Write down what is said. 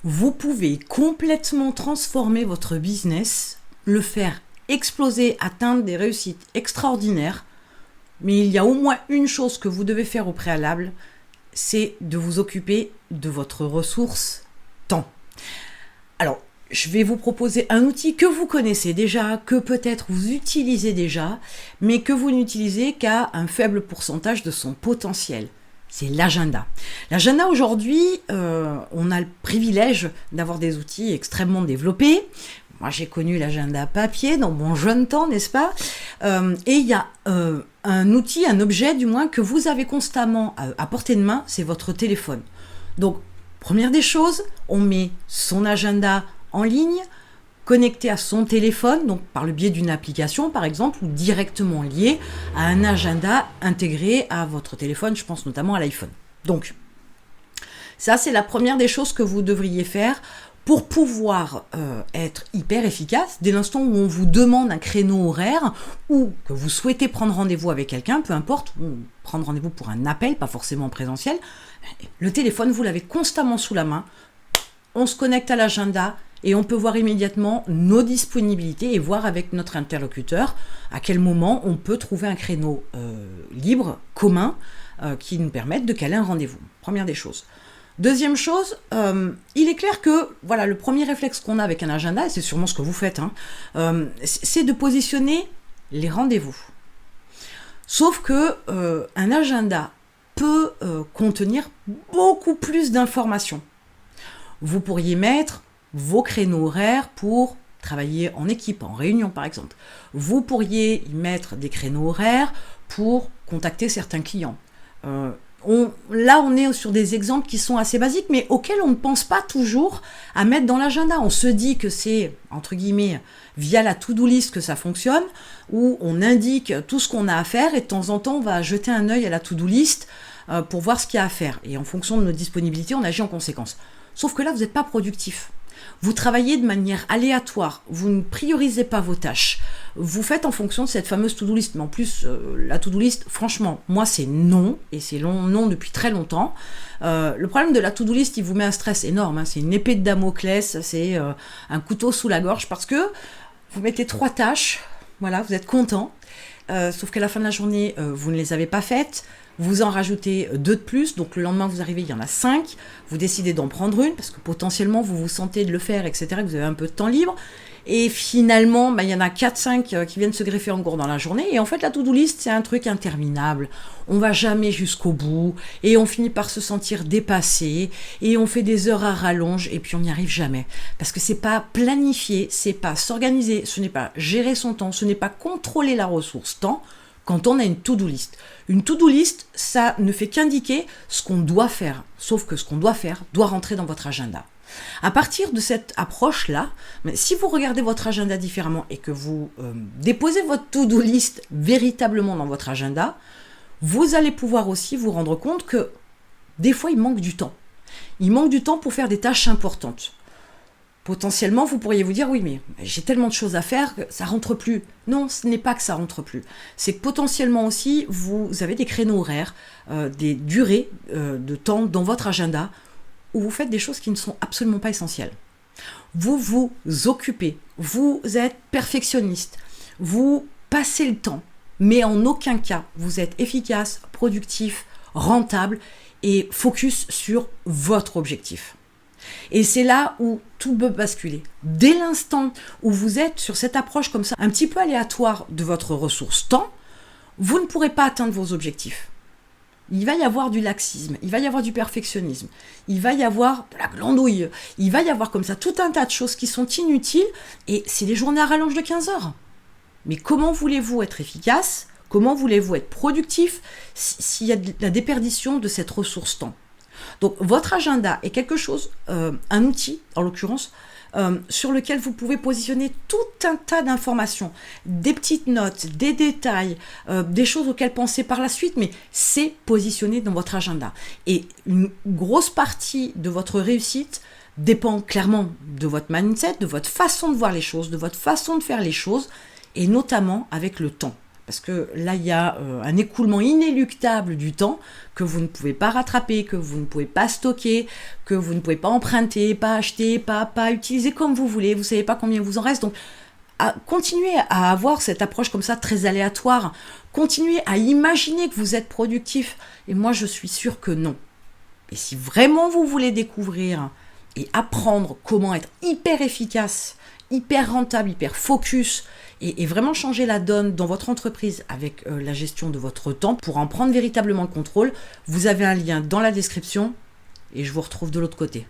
Vous pouvez complètement transformer votre business, le faire exploser, atteindre des réussites extraordinaires. Mais il y a au moins une chose que vous devez faire au préalable, c'est de vous occuper de votre ressource temps. Alors, je vais vous proposer un outil que vous connaissez déjà, que peut-être vous utilisez déjà, mais que vous n'utilisez qu'à un faible pourcentage de son potentiel. C'est l'agenda. L'agenda aujourd'hui, on a le privilège d'avoir des outils extrêmement développés. Moi, j'ai connu l'agenda papier dans mon jeune temps, n'est-ce pas ? Et il y a un outil, un objet du moins, que vous avez constamment à portée de main, c'est votre téléphone. Donc, première des choses, on met son agenda en ligne, connecté à son téléphone, donc par le biais d'une application par exemple, ou directement lié à un agenda intégré à votre téléphone, je pense notamment à l'iPhone. Donc, ça c'est la première des choses que vous devriez faire pour pouvoir être hyper efficace. Dès l'instant où on vous demande un créneau horaire ou que vous souhaitez prendre rendez-vous avec quelqu'un, peu importe, ou prendre rendez-vous pour un appel, pas forcément en présentiel, le téléphone, vous l'avez constamment sous la main, on se connecte à l'agenda, et on peut voir immédiatement nos disponibilités et voir avec notre interlocuteur à quel moment on peut trouver un créneau libre, commun, qui nous permette de caler un rendez-vous. Première des choses. Deuxième chose, il est clair que voilà, le premier réflexe qu'on a avec un agenda, et c'est sûrement ce que vous faites, c'est de positionner les rendez-vous. Sauf que un agenda peut contenir beaucoup plus d'informations. Vous pourriez mettre vos créneaux horaires pour travailler en équipe, en réunion par exemple. Vous pourriez y mettre des créneaux horaires pour contacter certains clients. Là, on est sur des exemples qui sont assez basiques, mais auxquels on ne pense pas toujours à mettre dans l'agenda. On se dit que c'est, entre guillemets, via la to-do list que ça fonctionne, où on indique tout ce qu'on a à faire et de temps en temps, on va jeter un œil à la to-do list pour voir ce qu'il y a à faire. Et en fonction de nos disponibilités, on agit en conséquence. Sauf que là, vous n'êtes pas productif. Vous travaillez de manière aléatoire, vous ne priorisez pas vos tâches. Vous faites en fonction de cette fameuse to-do list. Mais en plus, la to-do list, franchement, moi c'est non, et c'est non depuis très longtemps. Le problème de la to-do list, il vous met un stress énorme. C'est une épée de Damoclès, c'est un couteau sous la gorge, parce que vous mettez 3 tâches, voilà, vous êtes content, sauf qu'à la fin de la journée, vous ne les avez pas faites. Vous en rajoutez 2 de plus, donc le lendemain vous arrivez, il y en a 5. Vous décidez d'en prendre une, parce que potentiellement vous vous sentez de le faire, etc., que vous avez un peu de temps libre. Et finalement, il y en a 4-5 qui viennent se greffer en cours dans la journée. Et en fait, la to-do list, c'est un truc interminable. On va jamais jusqu'au bout, et on finit par se sentir dépassé, et on fait des heures à rallonge, et puis on n'y arrive jamais. Parce que c'est pas planifier, c'est pas s'organiser, ce n'est pas gérer son temps, ce n'est pas contrôler la ressource temps, quand on a une to-do list. Une to-do list, ça ne fait qu'indiquer ce qu'on doit faire. Sauf que ce qu'on doit faire doit rentrer dans votre agenda. À partir de cette approche-là, si vous regardez votre agenda différemment et que vous déposez votre to-do list véritablement dans votre agenda, vous allez pouvoir aussi vous rendre compte que des fois, il manque du temps. Il manque du temps pour faire des tâches importantes. Potentiellement, vous pourriez vous dire, oui, mais j'ai tellement de choses à faire que ça rentre plus. Non, ce n'est pas que ça rentre plus. C'est que potentiellement aussi, vous avez des créneaux horaires, des durées de temps dans votre agenda où vous faites des choses qui ne sont absolument pas essentielles. Vous vous occupez, vous êtes perfectionniste, vous passez le temps, mais en aucun cas, vous êtes efficace, productif, rentable et focus sur votre objectif. Et c'est là où tout peut basculer. Dès l'instant où vous êtes sur cette approche comme ça, un petit peu aléatoire de votre ressource temps, vous ne pourrez pas atteindre vos objectifs. Il va y avoir du laxisme, il va y avoir du perfectionnisme, il va y avoir de la glandouille, il va y avoir comme ça tout un tas de choses qui sont inutiles et c'est des journées à rallonge de 15 heures. Mais comment voulez-vous être efficace ? Comment voulez-vous être productif s'il y a de la déperdition de cette ressource temps ? Donc votre agenda est quelque chose, un outil en l'occurrence, sur lequel vous pouvez positionner tout un tas d'informations, des petites notes, des détails, des choses auxquelles penser par la suite, mais c'est positionné dans votre agenda. Et une grosse partie de votre réussite dépend clairement de votre mindset, de votre façon de voir les choses, de votre façon de faire les choses, et notamment avec le temps. Parce que là, il y a un écoulement inéluctable du temps que vous ne pouvez pas rattraper, que vous ne pouvez pas stocker, que vous ne pouvez pas emprunter, pas acheter, pas utiliser comme vous voulez. Vous ne savez pas combien vous en reste. Donc, continuez à avoir cette approche comme ça très aléatoire. Continuez à imaginer que vous êtes productif. Et moi, je suis sûre que non. Et si vraiment vous voulez découvrir et apprendre comment être hyper efficace, hyper rentable, hyper focus et vraiment changer la donne dans votre entreprise avec la gestion de votre temps pour en prendre véritablement le contrôle, vous avez un lien dans la description et je vous retrouve de l'autre côté.